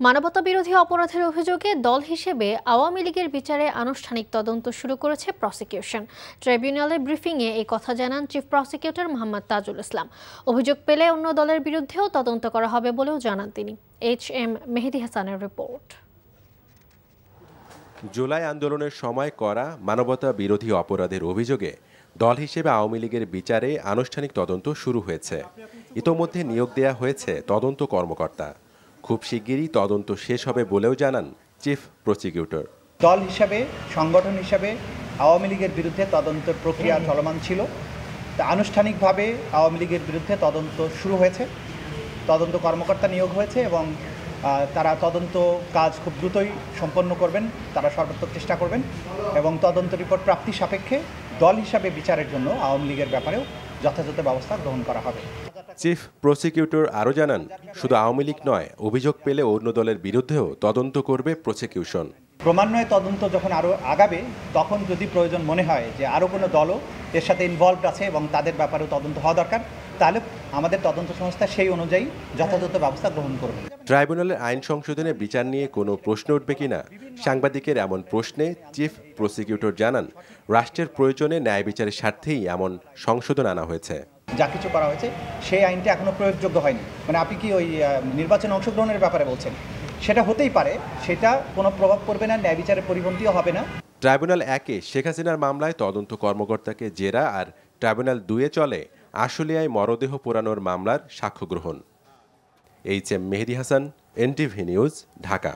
মানবতাবিরোধী অপরাধের অভিযোগে দল হিসেবে আওয়ামী লীগের বিচারে আনুষ্ঠানিক তদন্ত শুরু করেছে প্রসিকিউশন। ট্রাইব্যুনালে ব্রিফিংয়ে এই কথা জানান চিফ প্রসিকিউটর মোহাম্মদ তাজুল ইসলাম। অভিযোগ পেলে অন্য দলের বিরুদ্ধেও তদন্ত করা হবে বলেও জানান তিনি। HM মেহেদী হাসানের রিপোর্ট। জুলাই আন্দোলনের সময় করা মানবতা বিরোধী অপরাধের অভিযোগে দল হিসেবে আওয়ামী লীগের বিচারে আনুষ্ঠানিক তদন্ত শুরু হয়েছে। ইতোমধ্যে নিয়োগ দেয়া হয়েছে তদন্ত কর্মকর্তা। খুব শিগগিরই তদন্ত শেষ হবে বলেও জানান চিফ প্রসিকিউটর। দল হিসাবে, সংগঠন হিসাবে আওয়ামী লীগের বিরুদ্ধে তদন্তের প্রক্রিয়া চলমান ছিল। তা আনুষ্ঠানিকভাবে আওয়ামী লীগের বিরুদ্ধে তদন্ত শুরু হয়েছে, তদন্ত কর্মকর্তা নিয়োগ হয়েছে এবং তারা তদন্ত কাজ খুব দ্রুতই সম্পন্ন করবেন। তারা সর্বাত্মক চেষ্টা করবেন এবং তদন্ত রিপোর্ট প্রাপ্তি সাপেক্ষে দল হিসাবে বিচারের জন্য আওয়ামী লীগের ব্যাপারেও যথাযথ ব্যবস্থা গ্রহণ করা হবে। চিফ প্রসিকিউটর আরও জানান, শুধু আওয়ামী লীগ নয়, অভিযোগ পেলে অন্য দলের বিরুদ্ধেও তদন্ত করবে প্রসিকিউশন। ক্রমান্বয়ে তদন্ত যখন আরও আগাবে, তখন যদি প্রয়োজন মনে হয় যে আরও কোনো দলও এর সাথে ইনভলভড আছে এবং তাদের ব্যাপারেও তদন্ত হওয়া দরকার, তাহলে আমাদের তদন্ত সংস্থা সেই অনুযায়ী যথাযথ ব্যবস্থা গ্রহণ করবে। ট্রাইব্যুনালের আইন সংশোধনে বিচার নিয়ে কোনো প্রশ্ন উঠবে কিনা সাংবাদিকের এমন প্রশ্নে চিফ প্রসিকিউটর জানান, রাষ্ট্রের প্রয়োজনে ন্যায় বিচারের স্বার্থেই এমন সংশোধন আনা হয়েছে। যা কিছু করা হয়েছে সেই আইনটা এখনো প্রয়োগযোগ্য হয়নি। মানে আপনি কি ওই নির্বাচনে অংশগ্রহণের ব্যাপারে বলছেন? সেটা হতেই পারে, সেটা কোনো প্রভাব পড়বে না, ন্যায় বিচারের পরিপন্থীও হবে না। ট্রাইব্যুনাল 1-এ শেখ হাসিনার মামলায় তদন্ত কর্মকর্তাকে জেরা আর ট্রাইব্যুনাল 2-এ চলে আশুলিয়ায় মরদেহ পোড়ানোর মামলার সাক্ষ্য গ্রহণ। HM মেহেদী হাসান, NTV নিউজ, ঢাকা।